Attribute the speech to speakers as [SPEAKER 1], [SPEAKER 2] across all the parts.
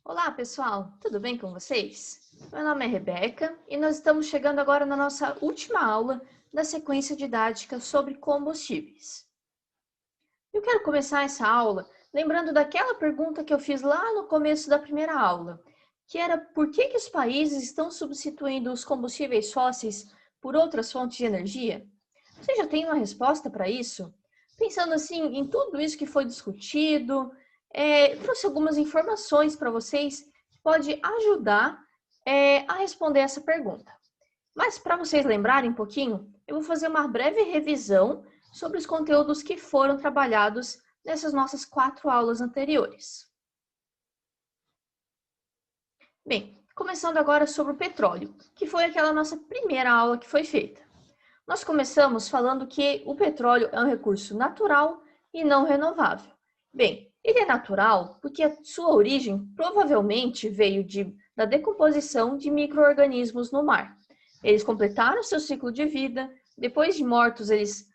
[SPEAKER 1] Olá, pessoal! Tudo bem com vocês? Meu nome é Rebeca e nós estamos chegando agora na nossa última aula da sequência didática sobre combustíveis. Eu quero começar essa aula lembrando daquela pergunta que eu fiz lá no começo da primeira aula, que era por que os países estão substituindo os combustíveis fósseis por outras fontes de energia? Você já tem uma resposta para isso? Pensando assim em tudo isso que foi discutido, trouxe algumas informações para vocês que pode ajudar a responder essa pergunta. Mas para vocês lembrarem um pouquinho, eu vou fazer uma breve revisão sobre os conteúdos que foram trabalhados nessas nossas 4 aulas anteriores. Bem, começando agora sobre o petróleo, que foi aquela nossa primeira aula que foi feita. Nós começamos falando que o petróleo é um recurso natural e não renovável. Bem, ele é natural porque a sua origem provavelmente veio da decomposição de micro-organismos no mar. Eles completaram seu ciclo de vida, depois de mortos eles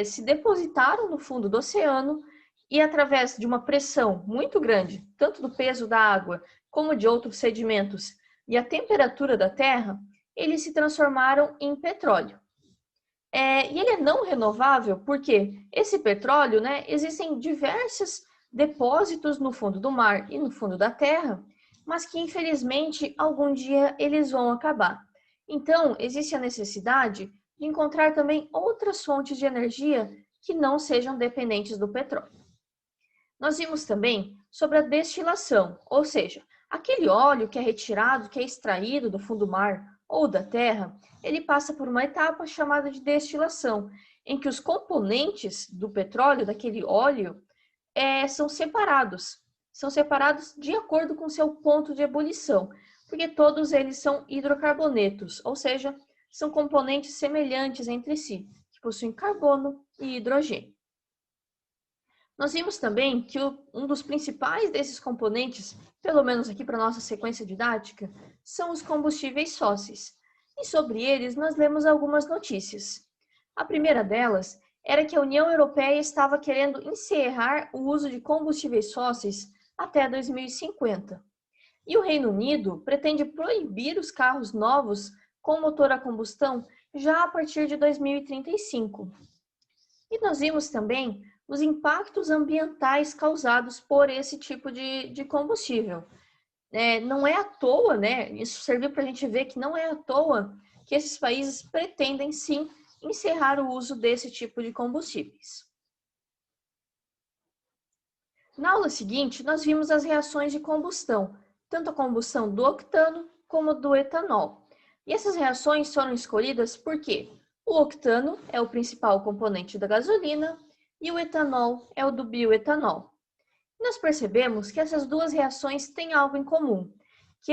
[SPEAKER 1] se depositaram no fundo do oceano e através de uma pressão muito grande, tanto do peso da água como de outros sedimentos e a temperatura da terra, eles se transformaram em petróleo. E ele é não renovável porque esse petróleo, existem diversos depósitos no fundo do mar e no fundo da terra, mas que infelizmente algum dia eles vão acabar. Então, existe a necessidade de encontrar também outras fontes de energia que não sejam dependentes do petróleo. Nós vimos também sobre a destilação, ou seja, aquele óleo que é retirado, que é extraído do fundo do mar ou da terra, ele passa por uma etapa chamada de destilação, em que os componentes do petróleo, daquele óleo, são separados. São separados de acordo com seu ponto de ebulição, porque todos eles são hidrocarbonetos, ou seja, são componentes semelhantes entre si, que possuem carbono e hidrogênio. Nós vimos também que um dos principais desses componentes, pelo menos aqui para a nossa sequência didática, são os combustíveis fósseis. E sobre eles nós lemos algumas notícias. A primeira delas era que a União Europeia estava querendo encerrar o uso de combustíveis fósseis até 2050. E o Reino Unido pretende proibir os carros novos com motor a combustão já a partir de 2035. E nós vimos também os impactos ambientais causados por esse tipo de combustível. Não é à toa, isso serviu para a gente ver que não é à toa que esses países pretendem sim encerrar o uso desse tipo de combustíveis. Na aula seguinte, nós vimos as reações de combustão, tanto a combustão do octano como do etanol. E essas reações foram escolhidas porque o octano é o principal componente da gasolina e o etanol é o do bioetanol. Nós percebemos que essas duas reações têm algo em comum, que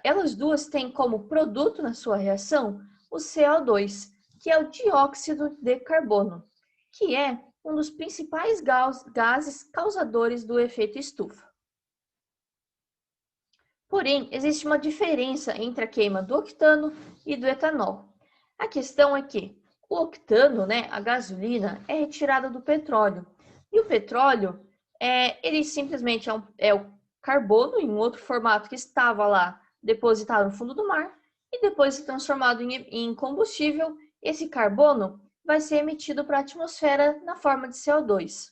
[SPEAKER 1] elas duas têm como produto na sua reação o CO2, que é o dióxido de carbono, que é um dos principais gases causadores do efeito estufa. Porém, existe uma diferença entre a queima do octano e do etanol. A questão é que o octano, a gasolina, é retirada do petróleo. E o petróleo, ele simplesmente é o carbono em um outro formato que estava lá depositado no fundo do mar e depois transformado em combustível, esse carbono vai ser emitido para a atmosfera na forma de CO2.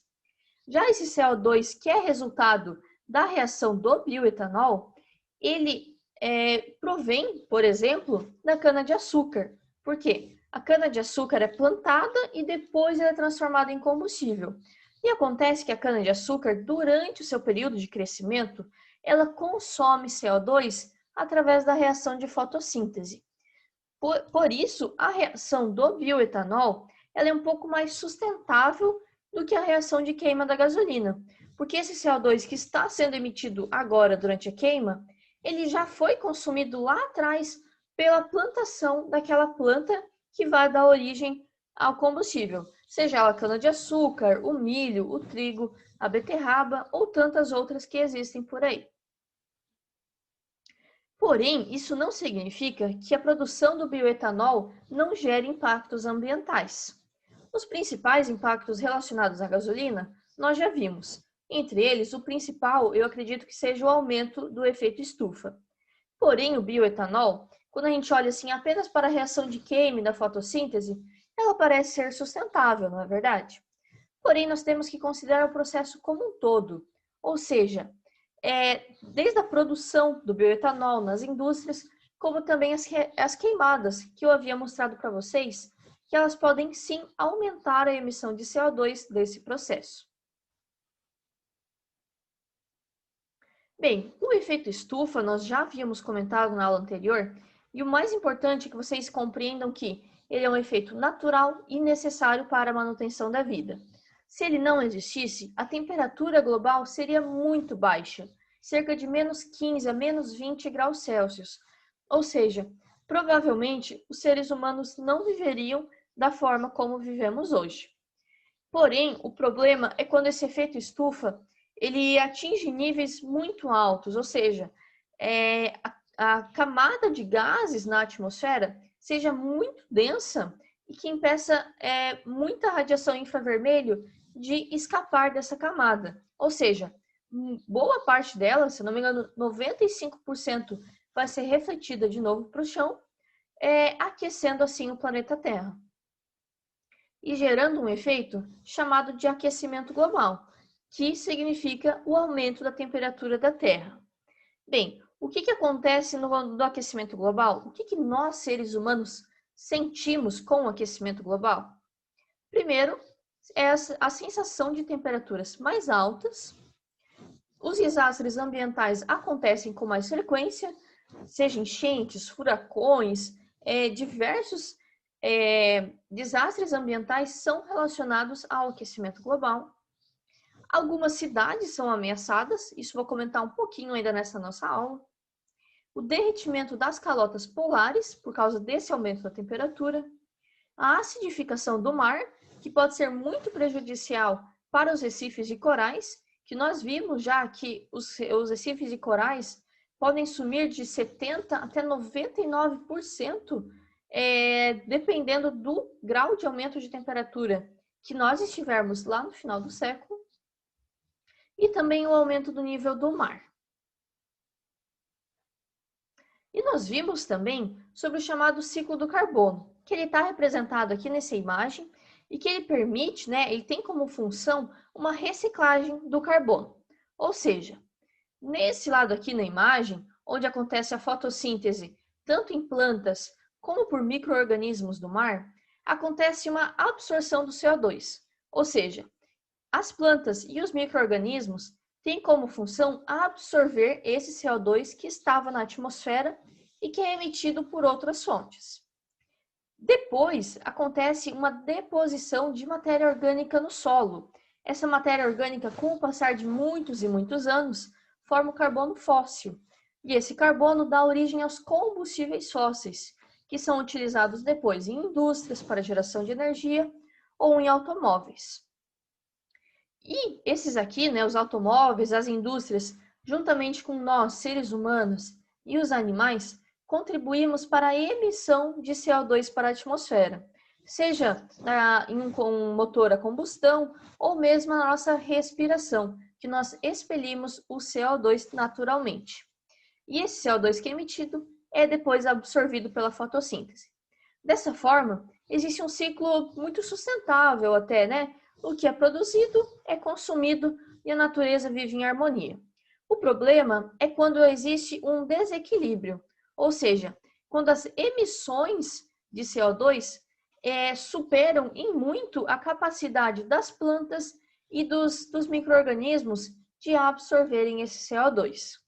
[SPEAKER 1] Já esse CO2, que é resultado da reação do bioetanol, ele provém, por exemplo, da cana-de-açúcar. Por quê? A cana-de-açúcar é plantada e depois ela é transformada em combustível. E acontece que a cana-de-açúcar, durante o seu período de crescimento, ela consome CO2 através da reação de fotossíntese. Por isso, a reação do bioetanol ela é um pouco mais sustentável do que a reação de queima da gasolina, porque esse CO2 que está sendo emitido agora durante a queima, ele já foi consumido lá atrás pela plantação daquela planta que vai dar origem ao combustível, seja a cana-de-açúcar, o milho, o trigo, a beterraba ou tantas outras que existem por aí. Porém, isso não significa que a produção do bioetanol não gere impactos ambientais. Os principais impactos relacionados à gasolina nós já vimos. Entre eles, o principal, eu acredito que seja o aumento do efeito estufa. Porém, o bioetanol, quando a gente olha assim apenas para a reação de Kame da fotossíntese, ela parece ser sustentável, não é verdade? Porém, nós temos que considerar o processo como um todo, ou seja, desde a produção do bioetanol nas indústrias, como também as queimadas, que eu havia mostrado para vocês, que elas podem sim aumentar a emissão de CO2 desse processo. Bem, o efeito estufa nós já havíamos comentado na aula anterior, e o mais importante é que vocês compreendam que ele é um efeito natural e necessário para a manutenção da vida. Se ele não existisse, a temperatura global seria muito baixa, cerca de menos 15 a menos 20 graus Celsius. Ou seja, provavelmente os seres humanos não viveriam da forma como vivemos hoje. Porém, o problema é quando esse efeito estufa ele atinge níveis muito altos, ou seja, a camada de gases na atmosfera seja muito densa e que impeça muita radiação infravermelho de escapar dessa camada. Ou seja, boa parte dela, se não me engano, 95% vai ser refletida de novo para o chão, aquecendo assim o planeta Terra. E gerando um efeito chamado de aquecimento global, que significa o aumento da temperatura da Terra. Bem, o que acontece no aquecimento global? O que nós, seres humanos, sentimos com o aquecimento global? Primeiro, é a sensação de temperaturas mais altas. Os desastres ambientais acontecem com mais frequência, seja enchentes, furacões, diversos desastres ambientais são relacionados ao aquecimento global. Algumas cidades são ameaçadas, isso vou comentar um pouquinho ainda nessa nossa aula. O derretimento das calotas polares, por causa desse aumento da temperatura. A acidificação do mar, que pode ser muito prejudicial para os recifes de corais, que nós vimos já que os recifes de corais podem sumir de 70% até 99%, dependendo do grau de aumento de temperatura que nós estivermos lá no final do século, e também o aumento do nível do mar. E nós vimos também sobre o chamado ciclo do carbono, que ele está representado aqui nessa imagem e que ele permite, ele tem como função uma reciclagem do carbono. Ou seja, nesse lado aqui na imagem, onde acontece a fotossíntese, tanto em plantas como por micro-organismos do mar, acontece uma absorção do CO2. Ou seja, as plantas e os micro-organismos têm como função absorver esse CO2 que estava na atmosfera e que é emitido por outras fontes. Depois, acontece uma deposição de matéria orgânica no solo. Essa matéria orgânica, com o passar de muitos e muitos anos, forma o carbono fóssil. E esse carbono dá origem aos combustíveis fósseis, que são utilizados depois em indústrias para geração de energia ou em automóveis. E esses aqui, os automóveis, as indústrias, juntamente com nós, seres humanos e os animais, contribuímos para a emissão de CO2 para a atmosfera, seja com um motor a combustão ou mesmo na nossa respiração, que nós expelimos o CO2 naturalmente. E esse CO2 que é emitido é depois absorvido pela fotossíntese. Dessa forma, existe um ciclo muito sustentável até, O que é produzido é consumido e a natureza vive em harmonia. O problema é quando existe um desequilíbrio, ou seja, quando as emissões de CO2 superam em muito a capacidade das plantas e dos micro-organismos de absorverem esse CO2.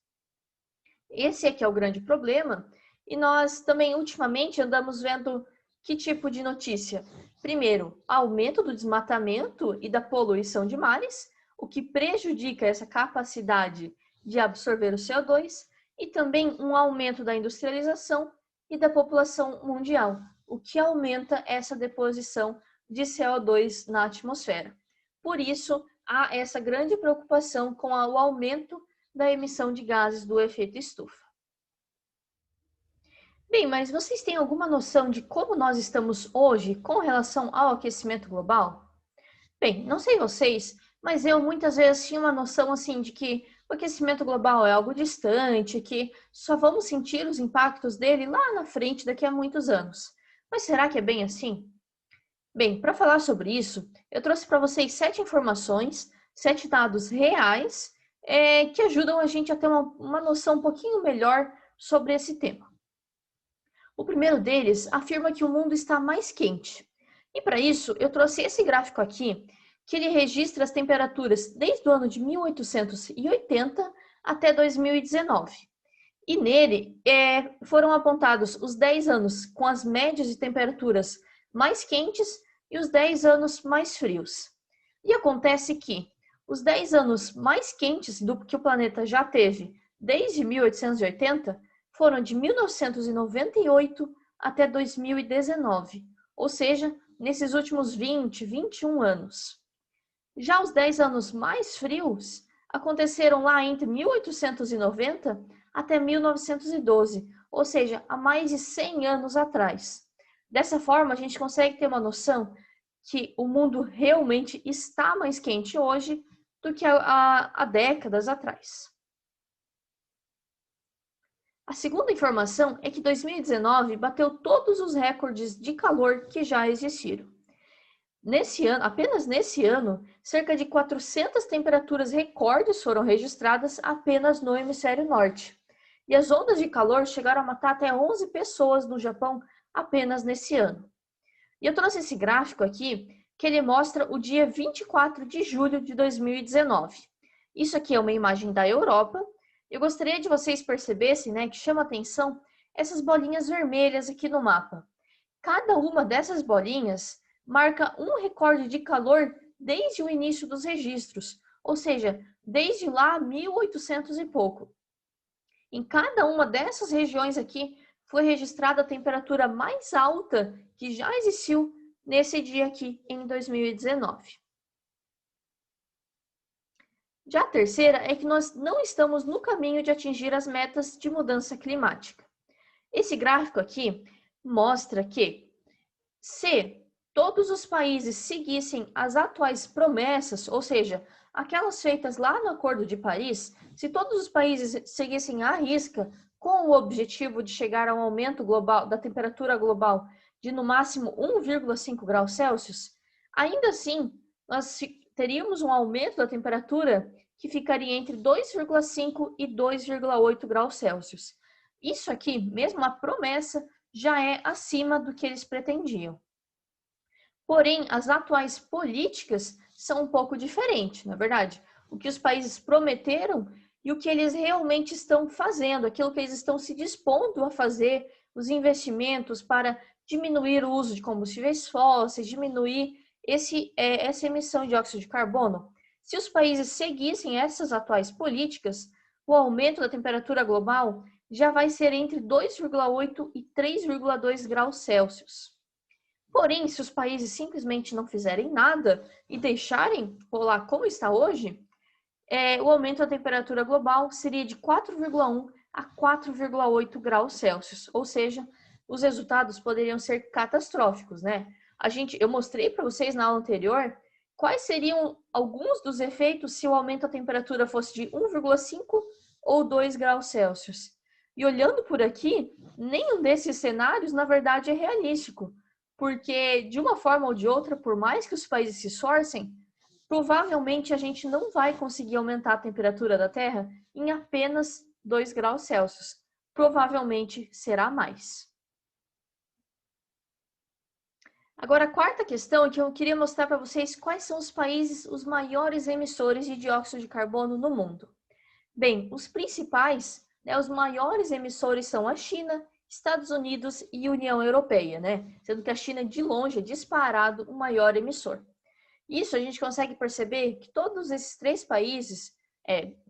[SPEAKER 1] Esse aqui é o grande problema e nós também ultimamente andamos vendo que tipo de notícia? Primeiro, aumento do desmatamento e da poluição de mares, o que prejudica essa capacidade de absorver o CO2, e também um aumento da industrialização e da população mundial, o que aumenta essa deposição de CO2 na atmosfera. Por isso, há essa grande preocupação com o aumento da emissão de gases do efeito estufa. Bem, mas vocês têm alguma noção de como nós estamos hoje com relação ao aquecimento global? Bem, não sei vocês, mas eu muitas vezes tinha uma noção assim de que o aquecimento global é algo distante, que só vamos sentir os impactos dele lá na frente daqui a muitos anos. Mas será que é bem assim? Bem, para falar sobre isso, eu trouxe para vocês 7 informações, 7 dados reais, que ajudam a gente a ter uma noção um pouquinho melhor sobre esse tema. O primeiro deles afirma que o mundo está mais quente. E para isso, eu trouxe esse gráfico aqui, que ele registra as temperaturas desde o ano de 1880 até 2019. E nele foram apontados os 10 anos com as médias de temperaturas mais quentes e os 10 anos mais frios. E acontece que os 10 anos mais quentes do que o planeta já teve desde 1880 foram de 1998 até 2019, ou seja, nesses últimos 20, 21 anos. Já os 10 anos mais frios aconteceram lá entre 1890 até 1912, ou seja, há mais de 100 anos atrás. Dessa forma, a gente consegue ter uma noção que o mundo realmente está mais quente hoje do que há décadas atrás. A segunda informação é que 2019 bateu todos os recordes de calor que já existiram. Nesse ano, apenas nesse ano, cerca de 400 temperaturas recordes foram registradas apenas no hemisfério norte. E as ondas de calor chegaram a matar até 11 pessoas no Japão apenas nesse ano. E eu trouxe esse gráfico aqui, que ele mostra o dia 24 de julho de 2019. Isso aqui é uma imagem da Europa. Eu gostaria de vocês percebessem, né, que chama atenção essas bolinhas vermelhas aqui no mapa. Cada uma dessas bolinhas marca um recorde de calor desde o início dos registros, ou seja, desde lá 1800 e pouco. Em cada uma dessas regiões aqui foi registrada a temperatura mais alta que já existiu nesse dia aqui em 2019. Já a terceira é que nós não estamos no caminho de atingir as metas de mudança climática. Esse gráfico aqui mostra que se todos os países seguissem as atuais promessas, ou seja, aquelas feitas lá no Acordo de Paris, se todos os países seguissem à risca com o objetivo de chegar a um aumento global da temperatura global de no máximo 1,5 graus Celsius, ainda assim nós teríamos um aumento da temperatura que ficaria entre 2,5 e 2,8 graus Celsius. Isso aqui, mesmo a promessa, já é acima do que eles pretendiam. Porém, as atuais políticas são um pouco diferentes, na é verdade. O que os países prometeram e o que eles realmente estão fazendo, aquilo que eles estão se dispondo a fazer, os investimentos para diminuir o uso de combustíveis fósseis, diminuir essa emissão de dióxido de carbono. Se os países seguissem essas atuais políticas, o aumento da temperatura global já vai ser entre 2,8 e 3,2 graus Celsius. Porém, se os países simplesmente não fizerem nada e deixarem rolar como está hoje, o aumento da temperatura global seria de 4,1 a 4,8 graus Celsius, ou seja, os resultados poderiam ser catastróficos, né? Eu mostrei para vocês na aula anterior quais seriam alguns dos efeitos se o aumento da temperatura fosse de 1,5 ou 2 graus Celsius. E olhando por aqui, nenhum desses cenários, na verdade, é realístico, porque de uma forma ou de outra, por mais que os países se esforcem, provavelmente a gente não vai conseguir aumentar a temperatura da Terra em apenas 2 graus Celsius. Provavelmente será mais. Agora, a quarta questão é que eu queria mostrar para vocês quais são os países os maiores emissores de dióxido de carbono no mundo. Bem, os principais, os maiores emissores são a China, Estados Unidos e União Europeia, Sendo que a China, de longe, é disparado o maior emissor. Isso a gente consegue perceber que todos esses 3 países,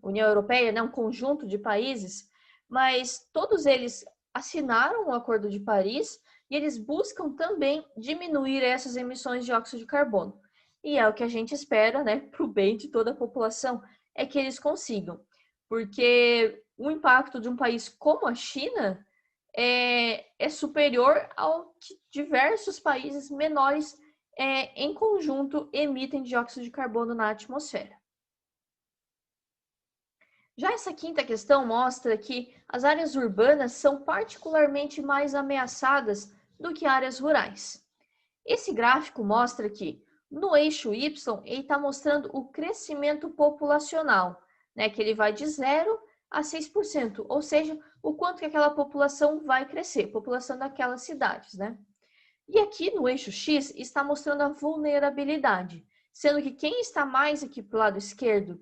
[SPEAKER 1] União Europeia, um conjunto de países, mas todos eles assinaram o Acordo de Paris e eles buscam também diminuir essas emissões de dióxido de carbono. E é o que a gente espera, para o bem de toda a população, é que eles consigam. Porque o impacto de um país como a China é superior ao que diversos países menores em conjunto, emitem dióxido de carbono na atmosfera. Já essa quinta questão mostra que as áreas urbanas são particularmente mais ameaçadas do que áreas rurais. Esse gráfico mostra que, no eixo Y, ele está mostrando o crescimento populacional, né, que ele vai de 0 a 6%, ou seja, o quanto que aquela população vai crescer, população daquelas cidades, né? E aqui no eixo X está mostrando a vulnerabilidade, sendo que quem está mais aqui para o lado esquerdo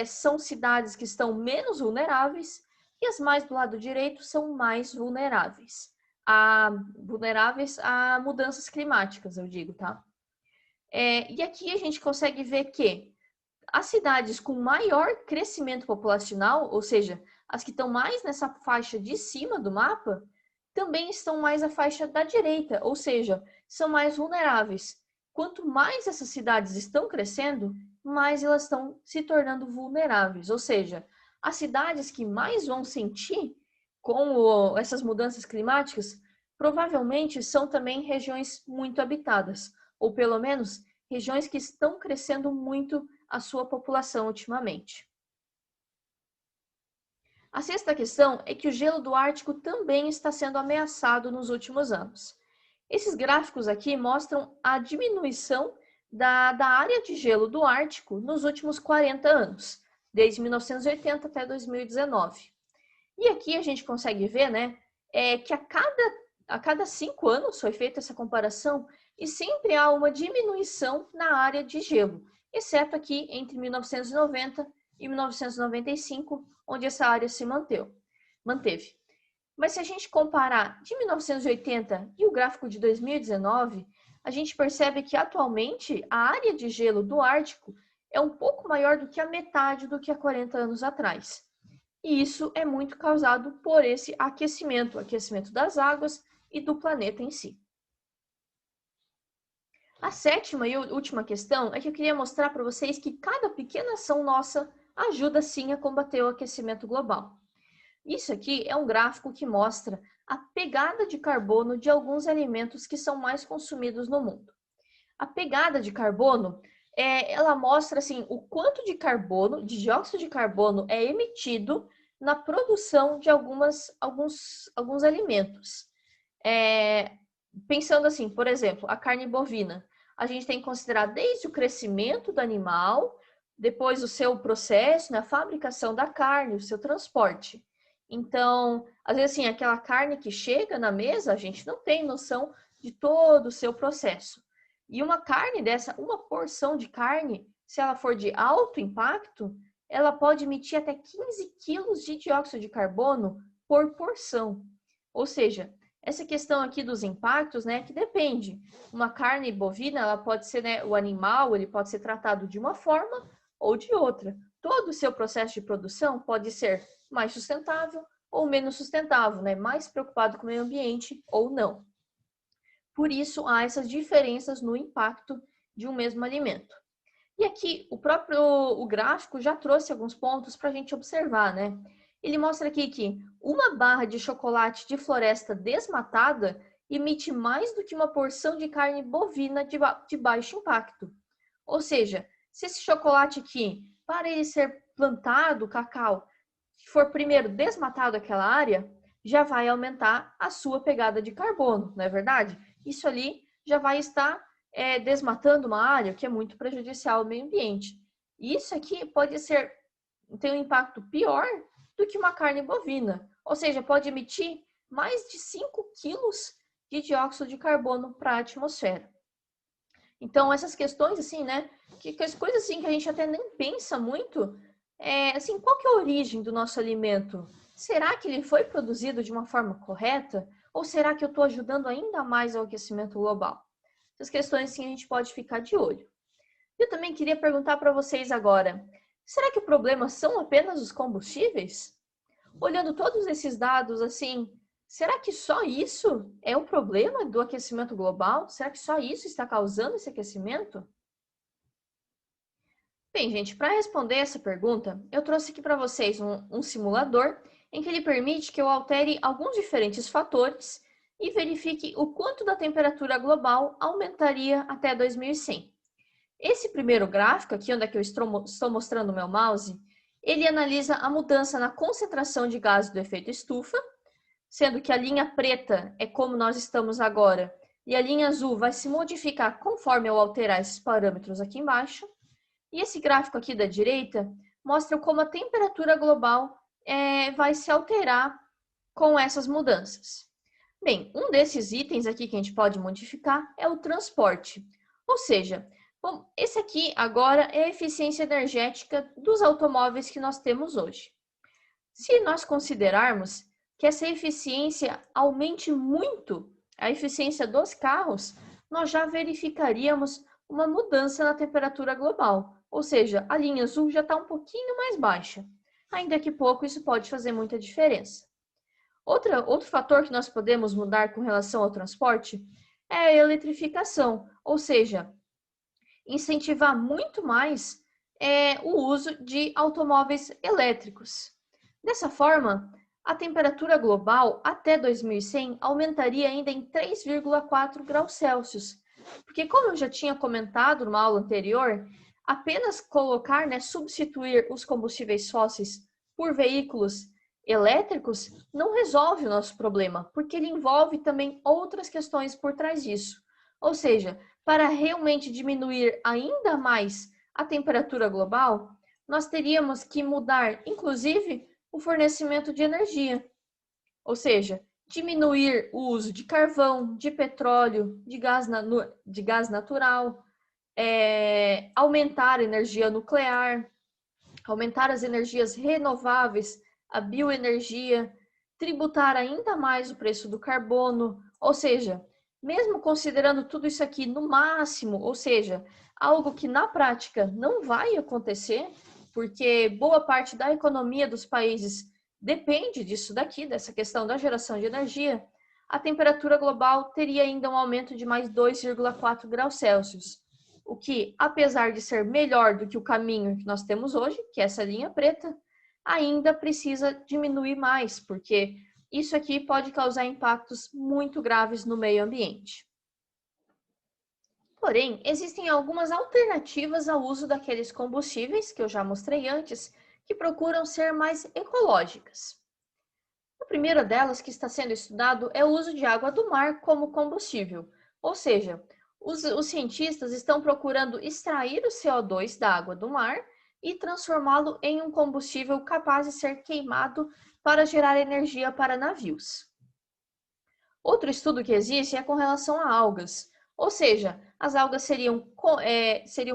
[SPEAKER 1] são cidades que estão menos vulneráveis e as mais do lado direito são mais vulneráveis a mudanças climáticas, eu digo, tá? E aqui a gente consegue ver que as cidades com maior crescimento populacional, ou seja, as que estão mais nessa faixa de cima do mapa, também estão mais à faixa da direita, ou seja, são mais vulneráveis. Quanto mais essas cidades estão crescendo, mais elas estão se tornando vulneráveis. Ou seja, as cidades que mais vão sentir com essas mudanças climáticas provavelmente são também regiões muito habitadas, ou pelo menos regiões que estão crescendo muito a sua população ultimamente. A sexta questão é que o gelo do Ártico também está sendo ameaçado nos últimos anos. Esses gráficos aqui mostram a diminuição da área de gelo do Ártico nos últimos 40 anos, desde 1980 até 2019. E aqui a gente consegue ver, né, que a cada 5 anos foi feita essa comparação e sempre há uma diminuição na área de gelo, exceto aqui entre 1990 e 1995, onde essa área se manteve. Mas se a gente comparar de 1980 e o gráfico de 2019, a gente percebe que atualmente a área de gelo do Ártico é um pouco maior do que a metade do que há 40 anos atrás. E isso é muito causado por esse aquecimento das águas e do planeta em si. A sétima e última questão é que eu queria mostrar para vocês que cada pequena ação nossa ajuda sim a combater o aquecimento global. Isso aqui é um gráfico que mostra a pegada de carbono de alguns alimentos que são mais consumidos no mundo. A pegada de carbono, ela mostra assim, o quanto de carbono, de dióxido de carbono é emitido na produção de alguns alimentos. Pensando assim, por exemplo, a carne bovina. A gente tem que considerar desde o crescimento do animal, depois o seu processo, né, a fabricação da carne, o seu transporte. Então, às vezes, assim, aquela carne que chega na mesa, a gente não tem noção de todo o seu processo. E uma carne dessa, uma porção de carne, se ela for de alto impacto, ela pode emitir até 15 quilos de dióxido de carbono por porção. Ou seja, essa questão aqui dos impactos, né, que depende. Uma carne bovina, ela pode ser, né, o animal, ele pode ser tratado de uma forma ou de outra. Todo o seu processo de produção pode ser mais sustentável ou menos sustentável, né? Mais preocupado com o meio ambiente ou não. Por isso, há essas diferenças no impacto de um mesmo alimento. E aqui, o gráfico já trouxe alguns pontos para a gente observar, né? Ele mostra aqui que uma barra de chocolate de floresta desmatada emite mais do que uma porção de carne bovina de baixo impacto. Ou seja, se esse chocolate aqui, para ele ser plantado, o cacau, for primeiro desmatado aquela área, já vai aumentar a sua pegada de carbono, não é verdade? Isso ali já vai estar desmatando uma área que é muito prejudicial ao meio ambiente. Isso aqui pode ter um impacto pior do que uma carne bovina, ou seja, pode emitir mais de 5 quilos de dióxido de carbono para a atmosfera. Então, essas questões, assim, né, que as coisas assim que a gente até nem pensa muito, assim, qual que é a origem do nosso alimento? Será que ele foi produzido de uma forma correta? Ou será que eu estou ajudando ainda mais ao aquecimento global? Essas questões, sim, a gente pode ficar de olho. Eu também queria perguntar para vocês agora, será que o problema são apenas os combustíveis? Olhando todos esses dados, assim, será que só isso é o problema do aquecimento global? Será que só isso está causando esse aquecimento? Bem, gente, para responder essa pergunta, eu trouxe aqui para vocês um simulador em que ele permite que eu altere alguns diferentes fatores e verifique o quanto da temperatura global aumentaria até 2100. Esse primeiro gráfico, aqui onde é que eu estou mostrando o meu mouse, ele analisa a mudança na concentração de gases do efeito estufa, sendo que a linha preta é como nós estamos agora, e a linha azul vai se modificar conforme eu alterar esses parâmetros aqui embaixo. E esse gráfico aqui da direita mostra como a temperatura global vai se alterar com essas mudanças. Bem, um desses itens aqui que a gente pode modificar é o transporte. Ou seja, bom, esse aqui agora é a eficiência energética dos automóveis que nós temos hoje. Se nós considerarmos que essa eficiência aumente muito a eficiência dos carros, nós já verificaríamos uma mudança na temperatura global. Ou seja, a linha azul já está um pouquinho mais baixa. Ainda que pouco, isso pode fazer muita diferença. Outro fator que nós podemos mudar com relação ao transporte é a eletrificação, ou seja, incentivar muito mais o uso de automóveis elétricos. Dessa forma, a temperatura global até 2100 aumentaria ainda em 3,4 graus Celsius, porque como eu já tinha comentado numa aula anterior, apenas colocar, substituir os combustíveis fósseis por veículos elétricos não resolve o nosso problema, porque ele envolve também outras questões por trás disso. Ou seja, para realmente diminuir ainda mais a temperatura global, nós teríamos que mudar, inclusive, o fornecimento de energia. Ou seja, diminuir o uso de carvão, de petróleo, de gás natural, aumentar a energia nuclear, aumentar as energias renováveis, a bioenergia, tributar ainda mais o preço do carbono, ou seja, mesmo considerando tudo isso aqui no máximo, ou seja, algo que na prática não vai acontecer, porque boa parte da economia dos países depende disso daqui, dessa questão da geração de energia, a temperatura global teria ainda um aumento de mais 2,4 graus Celsius, o que, apesar de ser melhor do que o caminho que nós temos hoje, que é essa linha preta, ainda precisa diminuir mais, porque isso aqui pode causar impactos muito graves no meio ambiente. Porém, existem algumas alternativas ao uso daqueles combustíveis, que eu já mostrei antes, que procuram ser mais ecológicas. A primeira delas que está sendo estudado é o uso de água do mar como combustível, ou seja, os cientistas estão procurando extrair o CO2 da água do mar e transformá-lo em um combustível capaz de ser queimado para gerar energia para navios. Outro estudo que existe é com relação a algas, ou seja, as algas seriam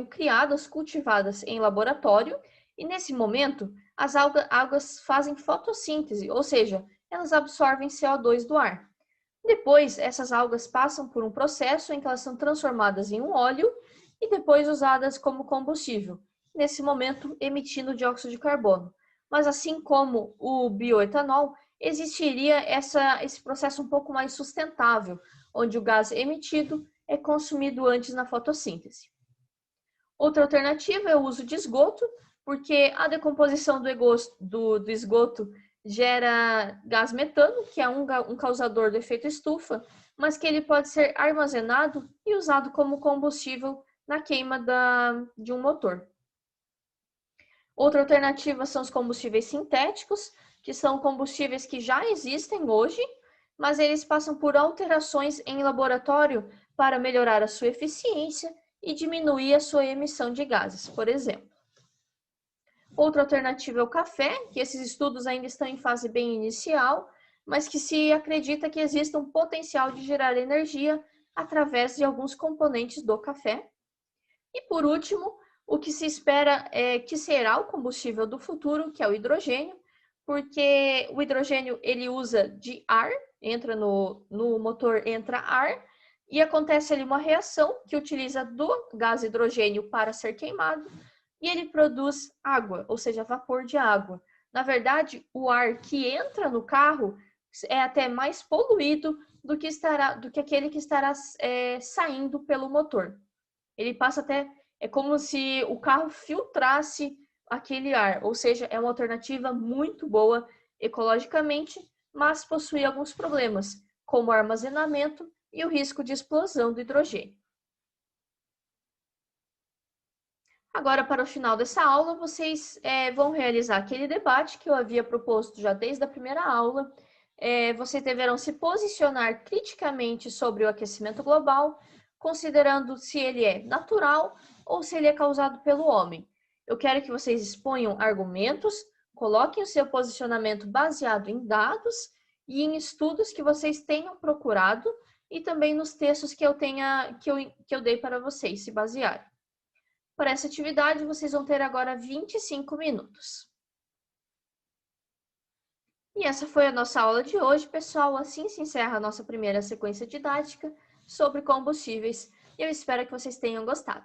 [SPEAKER 1] criadas, cultivadas em laboratório e nesse momento as algas fazem fotossíntese, ou seja, elas absorvem CO2 do ar. Depois, essas algas passam por um processo em que elas são transformadas em um óleo e depois usadas como combustível, nesse momento emitindo dióxido de carbono. Mas assim como o bioetanol, existiria esse processo um pouco mais sustentável, onde o gás emitido é consumido antes na fotossíntese. Outra alternativa é o uso de esgoto, porque a decomposição do esgoto gera gás metano, que é um causador do efeito estufa, mas que ele pode ser armazenado e usado como combustível na queima de um motor. Outra alternativa são os combustíveis sintéticos, que são combustíveis que já existem hoje, mas eles passam por alterações em laboratório para melhorar a sua eficiência e diminuir a sua emissão de gases, por exemplo. Outra alternativa é o café, que esses estudos ainda estão em fase bem inicial, mas que se acredita que exista um potencial de gerar energia através de alguns componentes do café. E por último, o que se espera é que será o combustível do futuro, que é o hidrogênio, porque o hidrogênio ele usa de ar, entra no motor, entra ar, e acontece ali uma reação que utiliza do gás hidrogênio para ser queimado, e ele produz água, ou seja, vapor de água. Na verdade, o ar que entra no carro é até mais poluído do que aquele que estará saindo pelo motor. Ele passa até, é como se o carro filtrasse aquele ar, ou seja, é uma alternativa muito boa ecologicamente, mas possui alguns problemas, como o armazenamento e o risco de explosão do hidrogênio. Agora, para o final dessa aula, vocês vão realizar aquele debate que eu havia proposto já desde a primeira aula. Vocês deverão se posicionar criticamente sobre o aquecimento global, considerando se ele é natural ou se ele é causado pelo homem. Eu quero que vocês exponham argumentos, coloquem o seu posicionamento baseado em dados e em estudos que vocês tenham procurado e também nos textos que eu dei para vocês se basearem. Para essa atividade, vocês vão ter agora 25 minutos. E essa foi a nossa aula de hoje, pessoal. Assim se encerra a nossa primeira sequência didática sobre combustíveis. E eu espero que vocês tenham gostado.